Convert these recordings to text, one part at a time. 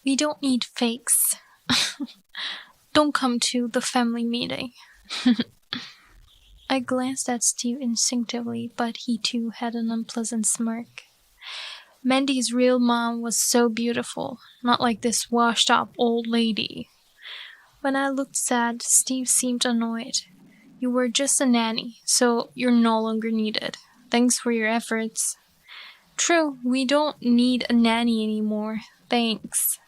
We don't need fakes. Don't come to the family meeting. I glanced at Steve instinctively, but he too had an unpleasant smirk. Mandy's real mom was so beautiful, not like this washed-up old lady. When I looked sad, Steve seemed annoyed. You were just a nanny, so you're no longer needed. Thanks for your efforts. True, we don't need a nanny anymore. Thanks.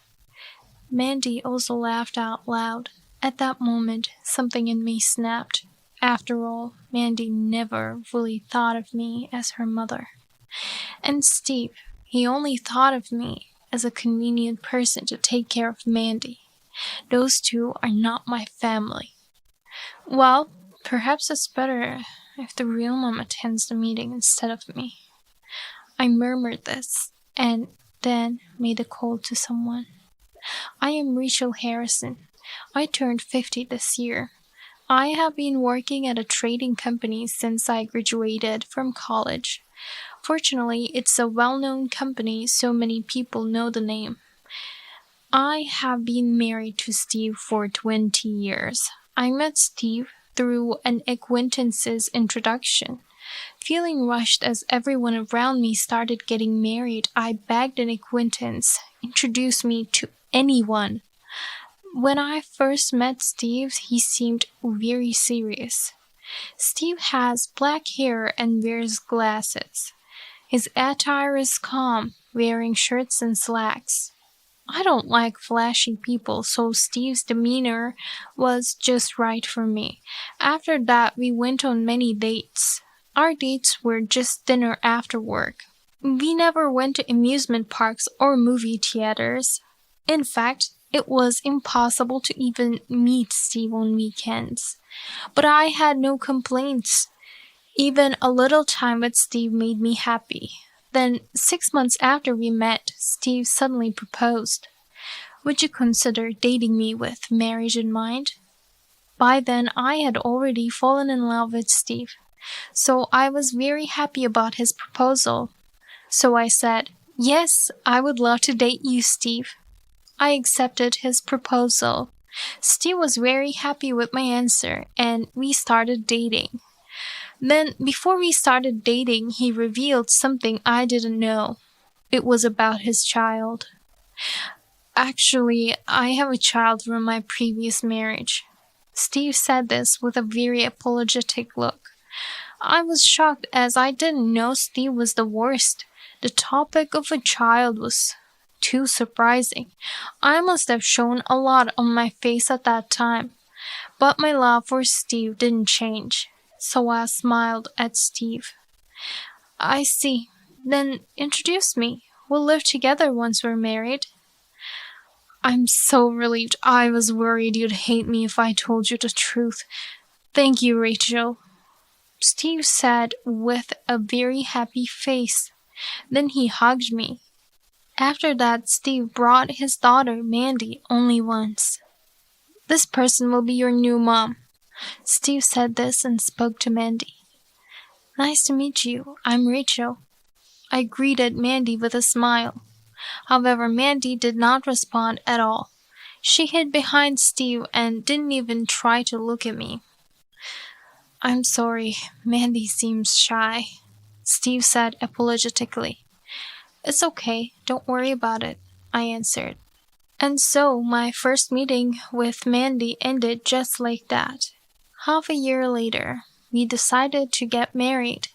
Mandy also laughed out loud. At that moment, something in me snapped. After all, Mandy never really thought of me as her mother. And Steve, he only thought of me as a convenient person to take care of Mandy. Those two are not my family. Well, perhaps it's better if the real mom attends the meeting instead of me. I murmured this, and then made a call to someone. I am Rachel Harrison. I turned 50 this year. I have been working at a trading company since I graduated from college. Fortunately, it's a well-known company, so many people know the name. I have been married to Steve for 20 years. I met Steve through an acquaintance's introduction. Feeling rushed as everyone around me started getting married, I begged an acquaintance, introduce me to anyone. When I first met Steve, he seemed very serious. Steve has black hair and wears glasses. His attire is calm, wearing shirts and slacks. I don't like flashy people, so Steve's demeanor was just right for me. After that, we went on many dates. Our dates were just dinner after work. We never went to amusement parks or movie theaters. In fact, it was impossible to even meet Steve on weekends. But I had no complaints. Even a little time with Steve made me happy. Then, 6 months after we met, Steve suddenly proposed. Would you consider dating me with marriage in mind? By then, I had already fallen in love with Steve, so I was very happy about his proposal. So I said, yes, I would love to date you, Steve. I accepted his proposal. Steve was very happy with my answer, and we started dating. Then, before we started dating, he revealed something I didn't know. It was about his child. Actually, I have a child from my previous marriage. Steve said this with a very apologetic look. I was shocked as I didn't know Steve was divorced. The topic of a child was too surprising. I must have shown a lot on my face at that time. But my love for Steve didn't change. So I smiled at Steve. I see. Then introduce me. We'll live together once we're married. I'm so relieved. I was worried you'd hate me if I told you the truth. Thank you, Rachel. Steve said with a very happy face. Then he hugged me. After that, Steve brought his daughter, Mandy, only once. This person will be your new mom. Steve said this and spoke to Mandy. Nice to meet you. I'm Rachel. I greeted Mandy with a smile. However, Mandy did not respond at all. She hid behind Steve and didn't even try to look at me. I'm sorry, Mandy seems shy, Steve said apologetically. It's okay, don't worry about it, I answered. And so my first meeting with Mandy ended just like that. Half a year later, we decided to get married.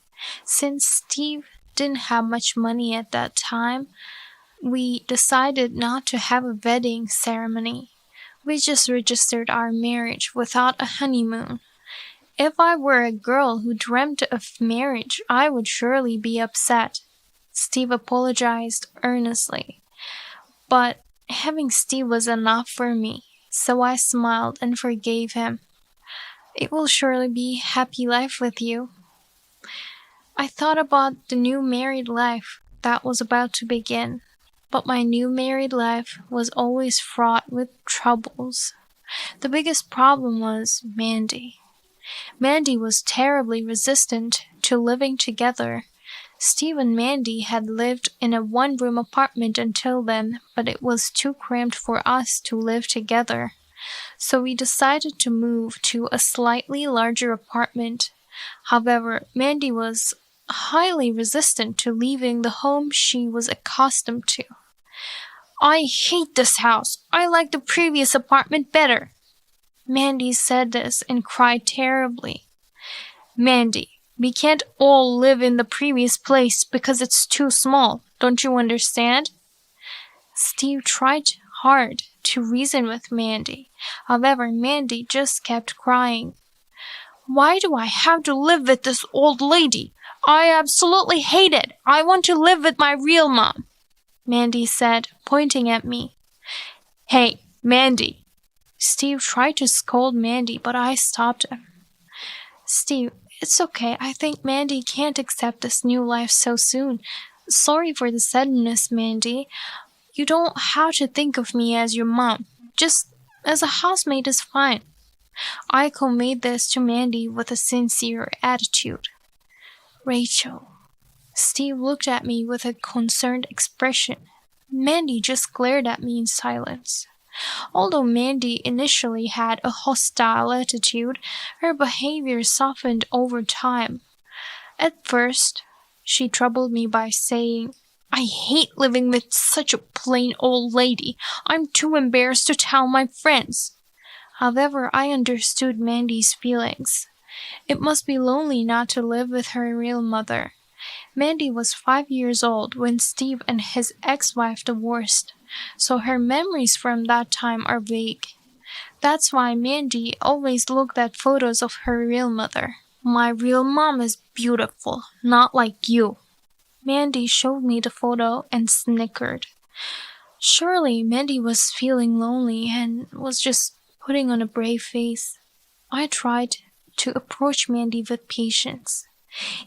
Since Steve didn't have much money at that time, we decided not to have a wedding ceremony. We just registered our marriage without a honeymoon. If I were a girl who dreamt of marriage, I would surely be upset. Steve apologized earnestly. But having Steve was enough for me, so I smiled and forgave him. It will surely be a happy life with you. I thought about the new married life that was about to begin, but my new married life was always fraught with troubles. The biggest problem was Mandy. Mandy was terribly resistant to living together. Steve and Mandy had lived in a one-room apartment until then, but it was too cramped for us to live together. So we decided to move to a slightly larger apartment. However, Mandy was highly resistant to leaving the home she was accustomed to. "I hate this house. I like the previous apartment better." Mandy said this and cried terribly. "Mandy, we can't all live in the previous place because it's too small. Don't you understand?" Steve tried hard to reason with Mandy. However, Mandy just kept crying. "Why do I have to live with this old lady? I absolutely hate it. I want to live with my real mom," Mandy said, pointing at me. "Hey, Mandy." Steve tried to scold Mandy, but I stopped him. "Steve, it's okay. I think Mandy can't accept this new life so soon. Sorry for the suddenness, Mandy. You don't have to think of me as your mom. Just as a housemate is fine." I conveyed this to Mandy with a sincere attitude. "Rachel." Steve looked at me with a concerned expression. Mandy just glared at me in silence. Although Mandy initially had a hostile attitude, her behavior softened over time. At first, she troubled me by saying, "I hate living with such a plain old lady. I'm too embarrassed to tell my friends." However, I understood Mandy's feelings. It must be lonely not to live with her real mother. Mandy was 5 years old when Steve and his ex-wife divorced, so her memories from that time are vague. That's why Mandy always looked at photos of her real mother. "My real mom is beautiful, not like you." Mandy showed me the photo and snickered. Surely Mandy was feeling lonely and was just putting on a brave face. I tried to approach Mandy with patience.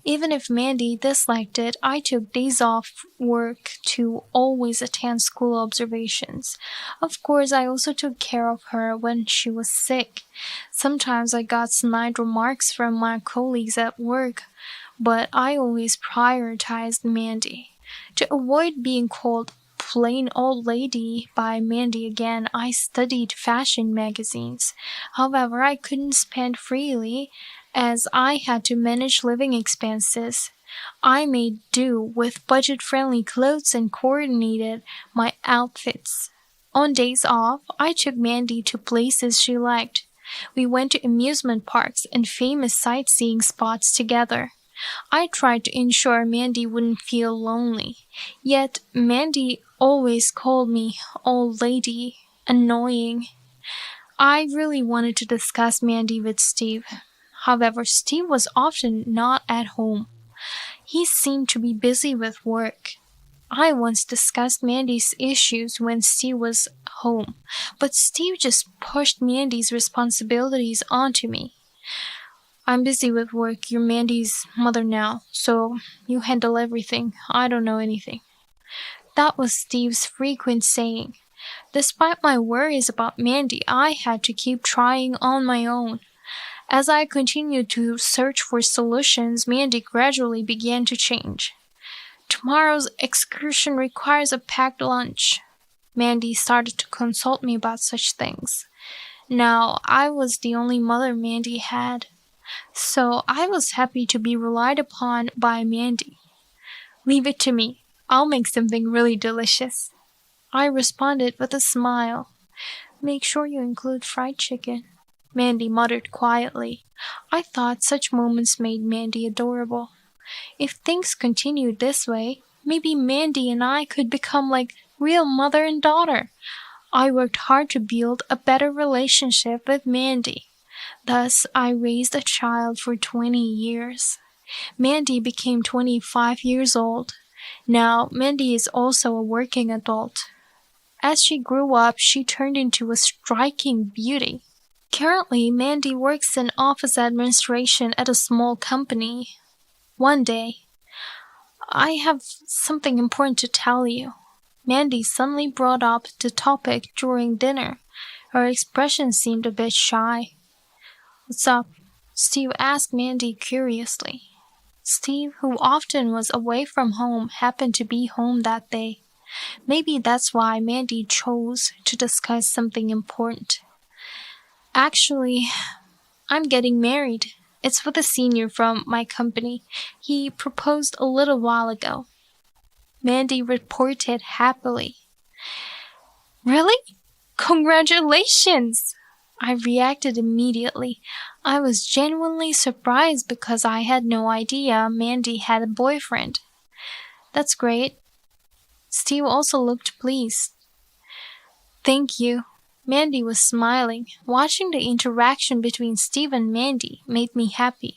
Even if Mandy disliked it, I took days off work to always attend school observations. Of course, I also took care of her when she was sick. Sometimes I got snide remarks from my colleagues at work, but I always prioritized Mandy. To avoid being called plain old lady by Mandy again, I studied fashion magazines. However, I couldn't spend freely as I had to manage living expenses. I made do with budget-friendly clothes and coordinated my outfits. On days off, I took Mandy to places she liked. We went to amusement parks and famous sightseeing spots together. I tried to ensure Mandy wouldn't feel lonely. Yet Mandy always called me old lady, annoying. I really wanted to discuss Mandy with Steve. However, Steve was often not at home. He seemed to be busy with work. I once discussed Mandy's issues when Steve was home, but Steve just pushed Mandy's responsibilities onto me. "I'm busy with work. You're Mandy's mother now, so you handle everything. I don't know anything." That was Steve's frequent saying. Despite my worries about Mandy, I had to keep trying on my own. As I continued to search for solutions, Mandy gradually began to change. "Tomorrow's excursion requires a packed lunch." Mandy started to consult me about such things. Now, I was the only mother Mandy had, so I was happy to be relied upon by Mandy. "Leave it to me. I'll make something really delicious." I responded with a smile. "Make sure you include fried chicken," Mandy muttered quietly. I thought such moments made Mandy adorable. If things continued this way, maybe Mandy and I could become like real mother and daughter. I worked hard to build a better relationship with Mandy. Thus, I raised a child for 20 years. Mandy became 25 years old. Now, Mandy is also a working adult. As she grew up, she turned into a striking beauty. Currently, Mandy works in office administration at a small company. One day, "I have something important to tell you." Mandy suddenly brought up the topic during dinner. Her expression seemed a bit shy. "What's up?" Steve asked Mandy curiously. Steve, who often was away from home, happened to be home that day. Maybe that's why Mandy chose to discuss something important. Actually, I'm getting married. It's with a senior from my company. He proposed a little while ago. Mandy reported happily. Really? Congratulations! I reacted immediately. I was genuinely surprised because I had no idea Mandy had a boyfriend. That's great. Steve also looked pleased. Thank you. Mandy was smiling. Watching the interaction between Steve and Mandy made me happy.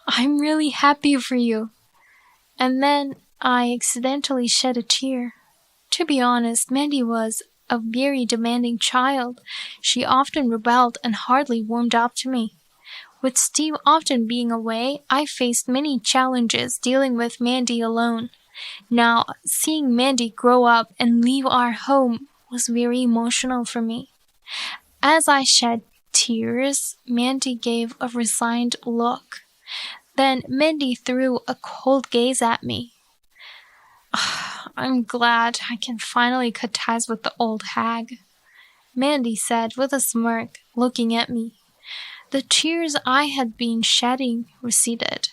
I'm really happy for you. And then I accidentally shed a tear. To be honest, Mandy was a very demanding child. She often rebelled and hardly warmed up to me. With Steve often being away, I faced many challenges dealing with Mandy alone. Now, seeing Mandy grow up and leave our home was very emotional for me. As I shed tears, Mandy gave a resigned look. Then Mandy threw a cold gaze at me. I'm glad I can finally cut ties with the old hag, Mandy said with a smirk, looking at me. The tears I had been shedding receded.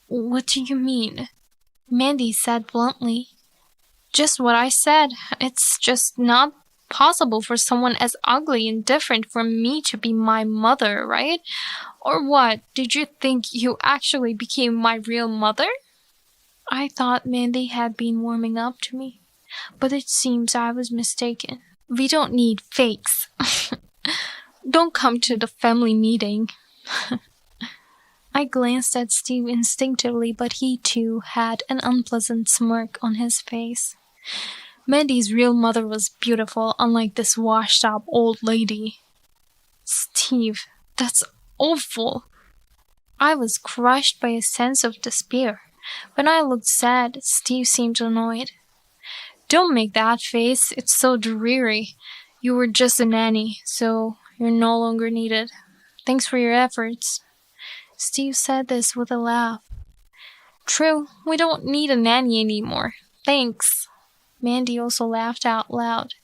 What do you mean? Mandy said bluntly. Just what I said. It's just not possible for someone as ugly and different from me to be my mother, right? Or what? Did you think you actually became my real mother? I thought Mandy had been warming up to me, but it seems I was mistaken. We don't need fakes. Don't come to the family meeting. I glanced at Steve instinctively, but he too had an unpleasant smirk on his face. Mandy's real mother was beautiful, unlike this washed-up old lady. Steve, that's awful. I was crushed by a sense of despair. When I looked sad, Steve seemed annoyed. Don't make that face, it's so dreary. You were just a nanny, so you're no longer needed. Thanks for your efforts. Steve said this with a laugh. True, we don't need a nanny anymore. Thanks. Mandy also laughed out loud.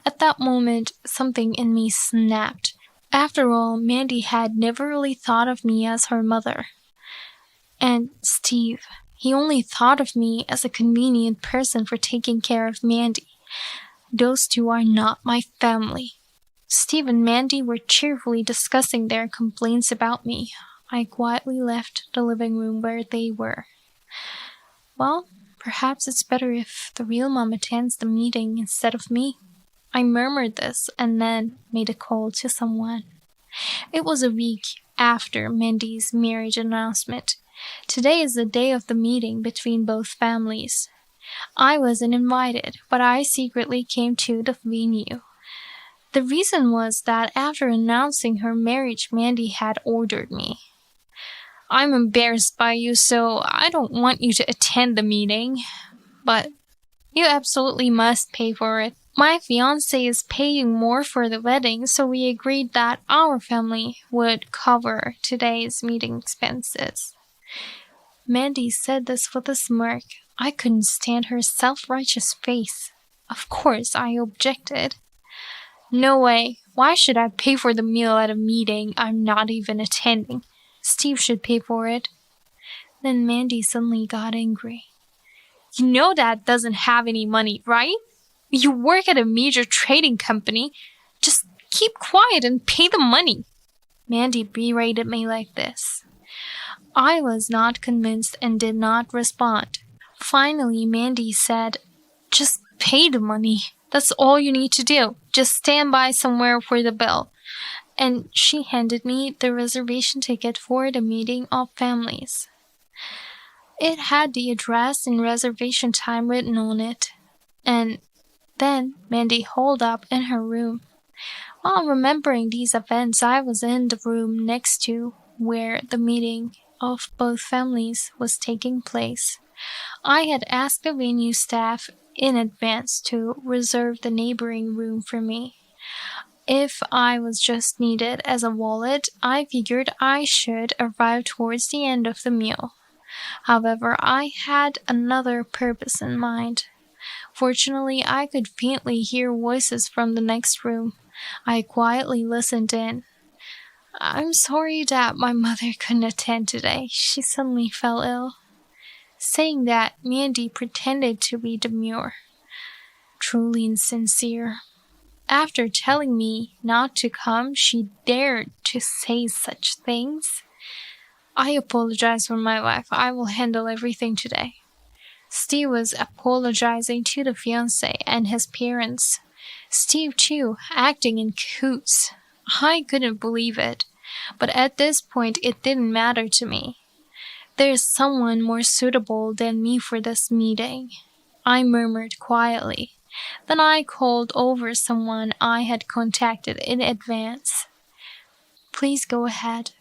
At that moment, something in me snapped. After all, Mandy had never really thought of me as her mother. And Steve, he only thought of me as a convenient person for taking care of Mandy. Those two are not my family. Steve and Mandy were cheerfully discussing their complaints about me. I quietly left the living room where they were. Well, perhaps it's better if the real mom attends the meeting instead of me. I murmured this and then made a call to someone. It was a week after Mandy's marriage announcement. Today is the day of the meeting between both families. I wasn't invited, but I secretly came to the venue. The reason was that after announcing her marriage, Mandy had ordered me. I'm embarrassed by you, so I don't want you to attend the meeting, but you absolutely must pay for it. My fiancé is paying more for the wedding, so we agreed that our family would cover today's meeting expenses. Mandy said this with a smirk. I couldn't stand her self-righteous face. Of course, I objected. No way. Why should I pay for the meal at a meeting I'm not even attending? Steve should pay for it. Then Mandy suddenly got angry. You know Dad doesn't have any money, right? You work at a major trading company. Just keep quiet and pay the money. Mandy berated me like this. I was not convinced and did not respond. Finally, Mandy said, just pay the money. That's all you need to do. Just stand by somewhere for the bill. And she handed me the reservation ticket for the meeting of families. It had the address and reservation time written on it. And then Mandy holed up in her room. While remembering these events, I was in the room next to where the meeting of both families was taking place. I had asked the venue staff in advance to reserve the neighboring room for me. If I was just needed as a wallet, I figured I should arrive towards the end of the meal. However, I had another purpose in mind. Fortunately, I could faintly hear voices from the next room. I quietly listened in. "I'm sorry that my mother couldn't attend today. She suddenly fell ill." Saying that, Mandy pretended to be demure. Truly insincere. After telling me not to come, she dared to say such things. "I apologize for my life. I will handle everything today." Steve was apologizing to the fiancé and his parents. Steve, too, acting in cahoots. I couldn't believe it, but at this point it didn't matter to me. "There's someone more suitable than me for this meeting," I murmured quietly. Then I called over someone I had contacted in advance. "Please go ahead."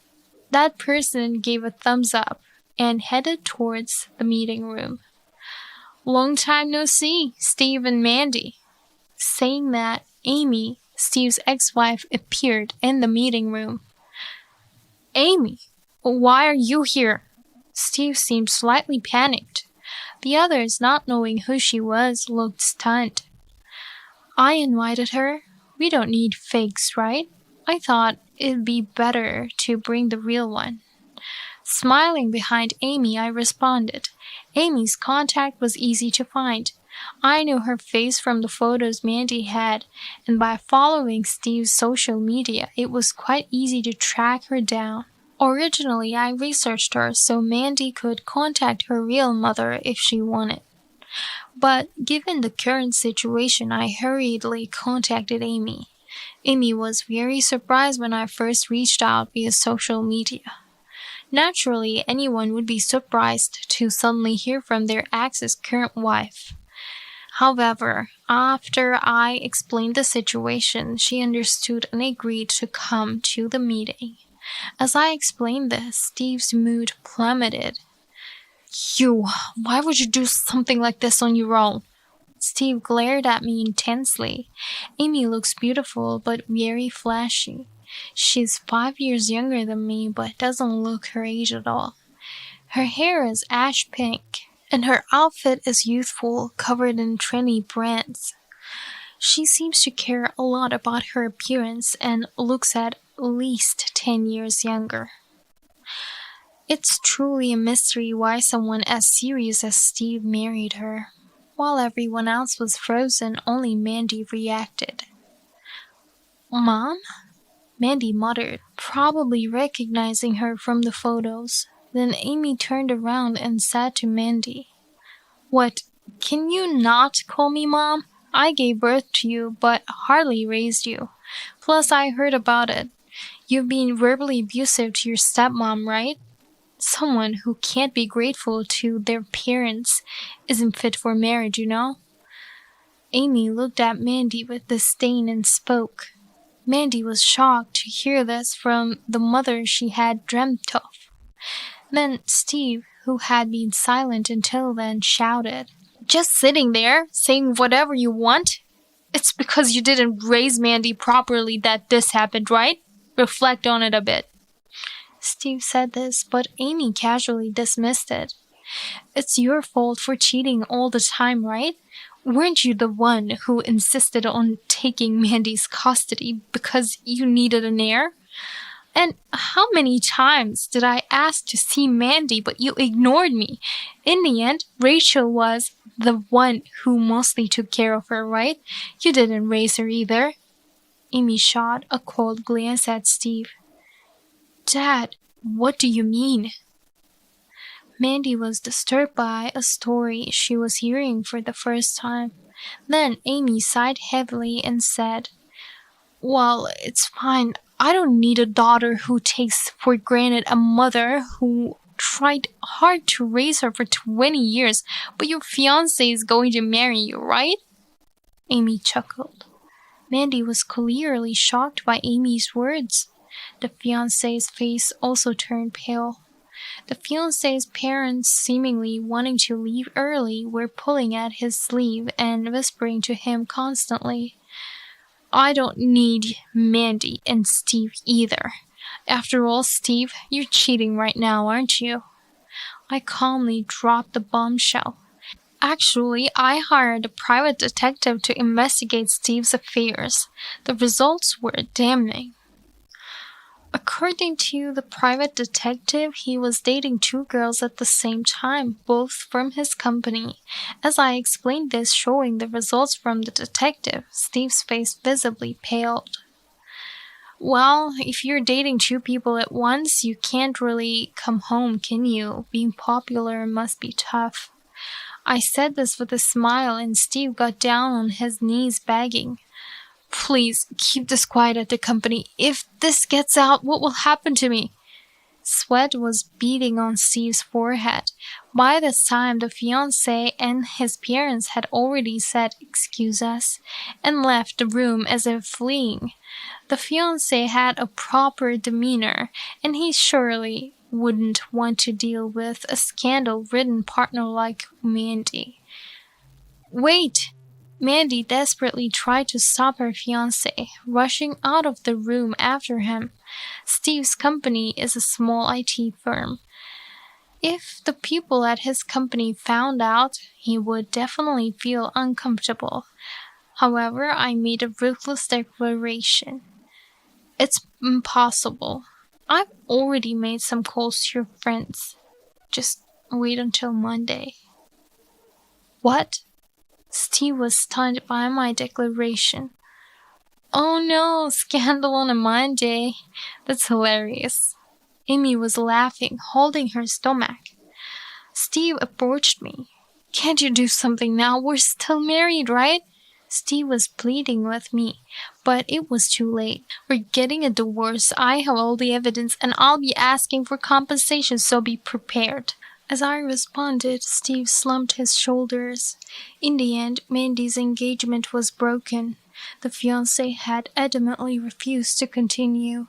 That person gave a thumbs up and headed towards the meeting room. "Long time no see, Steve and Mandy." Saying that, Amy, Steve's ex-wife, appeared in the meeting room. "Amy, why are you here?" Steve seemed slightly panicked. The others, not knowing who she was, looked stunned. "I invited her. We don't need fakes, right? I thought it'd be better to bring the real one." Smiling behind Amy, I responded. Amy's contact was easy to find. I knew her face from the photos Mandy had, and by following Steve's social media, it was quite easy to track her down. Originally, I researched her so Mandy could contact her real mother if she wanted. But given the current situation, I hurriedly contacted Amy. Amy was very surprised when I first reached out via social media. Naturally, anyone would be surprised to suddenly hear from their ex's current wife. However, after I explained the situation, she understood and agreed to come to the meeting. As I explained this, Steve's mood plummeted. Why would you do something like this on your own?" Steve glared at me intensely. Amy looks beautiful but very flashy. She's 5 years younger than me but doesn't look her age at all. Her hair is ash pink, and her outfit is youthful, covered in trendy brands. She seems to care a lot about her appearance and looks at least 10 years younger. It's truly a mystery why someone as serious as Steve married her. While everyone else was frozen, only Mandy reacted. "Mom?" Mandy muttered, probably recognizing her from the photos. Then Amy turned around and said to Mandy, "What, can you not call me Mom? I gave birth to you, but hardly raised you. Plus, I heard about it. You've been verbally abusive to your stepmom, right? Someone who can't be grateful to their parents isn't fit for marriage, you know?" Amy looked at Mandy with disdain and spoke. Mandy was shocked to hear this from the mother she had dreamt of. Then Steve, who had been silent until then, shouted, "Just sitting there, saying whatever you want? It's because you didn't raise Mandy properly that this happened, right? Reflect on it a bit." Steve said this, but Amy casually dismissed it. "It's your fault for cheating all the time, right? Weren't you the one who insisted on taking Mandy's custody because you needed an heir? And how many times did I ask to see Mandy, but you ignored me? In the end, Rachel was the one who mostly took care of her, right? You didn't raise her either." Amy shot a cold glance at Steve. "Dad, what do you mean?" Mandy was disturbed by a story she was hearing for the first time. Then Amy sighed heavily and said, "Well, it's fine. I don't need a daughter who takes for granted a mother who tried hard to raise her for 20 years, but your fiancé is going to marry you, right?" Amy chuckled. Mandy was clearly shocked by Amy's words. The fiancé's face also turned pale. The fiancé's parents, seemingly wanting to leave early, were pulling at his sleeve and whispering to him constantly. I don't need Mandy and Steve either. After all, Steve, you're cheating right now, aren't you? I calmly dropped the bombshell. Actually, I hired a private detective to investigate Steve's affairs. The results were damning. According to the private detective, he was dating two girls at the same time, both from his company. As I explained this, showing the results from the detective, Steve's face visibly paled. Well, if you're dating two people at once, you can't really come home, can you? Being popular must be tough. I said this with a smile, and Steve got down on his knees begging. Please, keep this quiet at the company. If this gets out, what will happen to me? Sweat was beading on Steve's forehead. By this time, the fiancé and his parents had already said, "Excuse us," and left the room as if fleeing. The fiancé had a proper demeanor, and he surely wouldn't want to deal with a scandal-ridden partner like Mandy. Wait! Mandy desperately tried to stop her fiancé, rushing out of the room after him. Steve's company is a small IT firm. If the people at his company found out, he would definitely feel uncomfortable. However, I made a ruthless declaration. It's impossible. I've already made some calls to your friends. Just wait until Monday. What? Steve was stunned by my declaration. Oh no, scandal on a Monday. That's hilarious. Amy was laughing, holding her stomach. Steve approached me. Can't you do something now? We're still married, right? Steve was pleading with me, but it was too late. We're getting a divorce. I have all the evidence, and I'll be asking for compensation, so be prepared. As I responded, Steve slumped his shoulders. In the end, Mandy's engagement was broken. The fiancé had adamantly refused to continue.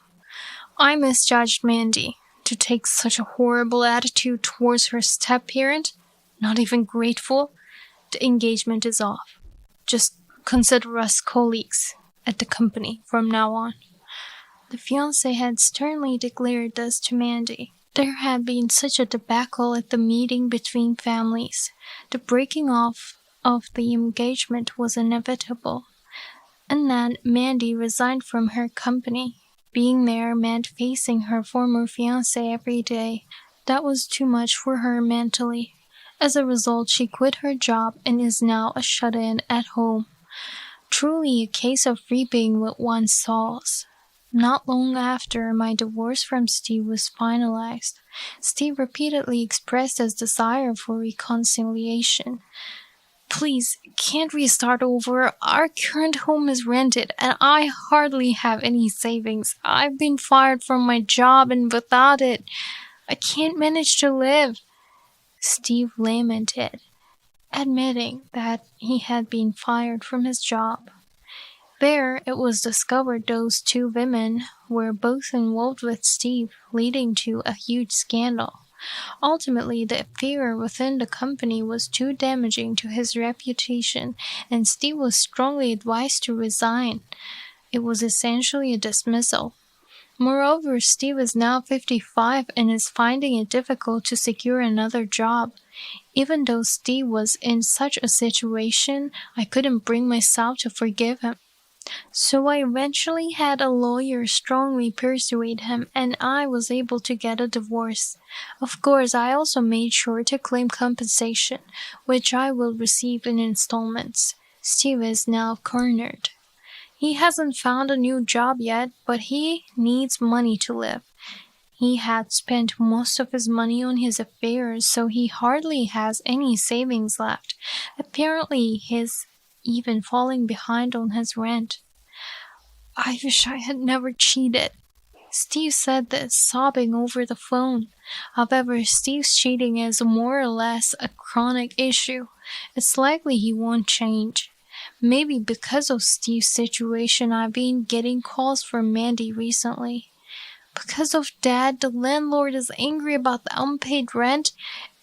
I misjudged Mandy. To take such a horrible attitude towards her step-parent? Not even grateful? The engagement is off. Just consider us colleagues at the company from now on. The fiancé had sternly declared this to Mandy. There had been such a debacle at the meeting between families. The breaking off of the engagement was inevitable. And then Mandy resigned from her company. Being there meant facing her former fiancé every day. That was too much for her mentally. As a result, she quit her job and is now a shut-in at home. Truly a case of reaping what one sows. Not long after my divorce from Steve was finalized, Steve repeatedly expressed his desire for reconciliation. Please, can't we start over? Our current home is rented, and I hardly have any savings. I've been fired from my job, and without it, I can't manage to live. Steve lamented, admitting that he had been fired from his job. There, it was discovered those two women were both involved with Steve, leading to a huge scandal. Ultimately, the affair within the company was too damaging to his reputation, and Steve was strongly advised to resign. It was essentially a dismissal. Moreover, Steve is now 55 and is finding it difficult to secure another job. Even though Steve was in such a situation, I couldn't bring myself to forgive him. So I eventually had a lawyer strongly persuade him, and I was able to get a divorce. Of course, I also made sure to claim compensation, which I will receive in installments. Steve is now cornered. He hasn't found a new job yet, but he needs money to live. He had spent most of his money on his affairs, so he hardly has any savings left. Apparently, he's even falling behind on his rent. I wish I had never cheated. Steve said this, sobbing over the phone. However, Steve's cheating is more or less a chronic issue. It's likely he won't change. Maybe because of Steve's situation, I've been getting calls from Mandy recently. Because of Dad, the landlord is angry about the unpaid rent.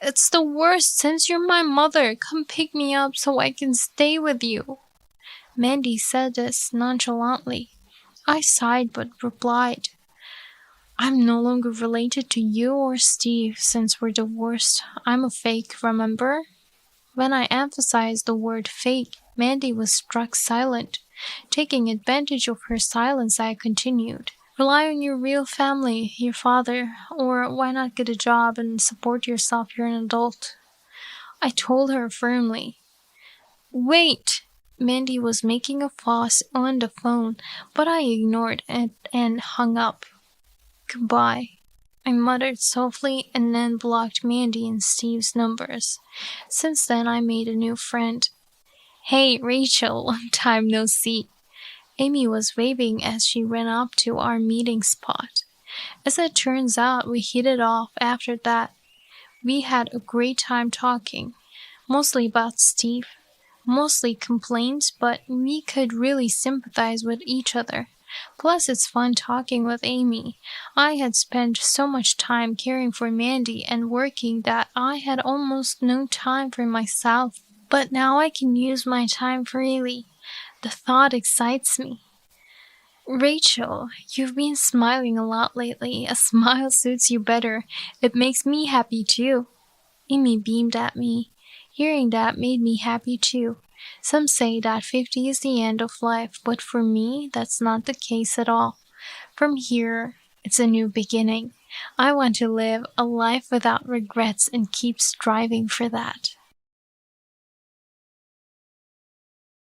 It's the worst since you're my mother. Come pick me up so I can stay with you. Mandy said this nonchalantly. I sighed but replied, I'm no longer related to you or Steve since we're divorced. I'm a fake, remember? When I emphasized the word fake, Mandy was struck silent. Taking advantage of her silence, I continued. Rely on your real family, your father, or why not get a job and support yourself? You're an adult. I told her firmly. Wait! Mandy was making a fuss on the phone, but I ignored it and hung up. Goodbye, I muttered softly and then blocked Mandy and Steve's numbers. Since then, I made a new friend. Hey, Rachel, long time no see. Amy was waving as she ran up to our meeting spot. As it turns out, we hit it off after that. We had a great time talking, mostly about Steve, mostly complaints, but we could really sympathize with each other. Plus, it's fun talking with Amy. I had spent so much time caring for Mandy and working that I had almost no time for myself. But now I can use my time freely. The thought excites me. Rachel, you've been smiling a lot lately. A smile suits you better. It makes me happy too. Amy beamed at me. Hearing that made me happy too. Some say that 50 is the end of life, but for me, that's not the case at all. From here, it's a new beginning. I want to live a life without regrets and keep striving for that.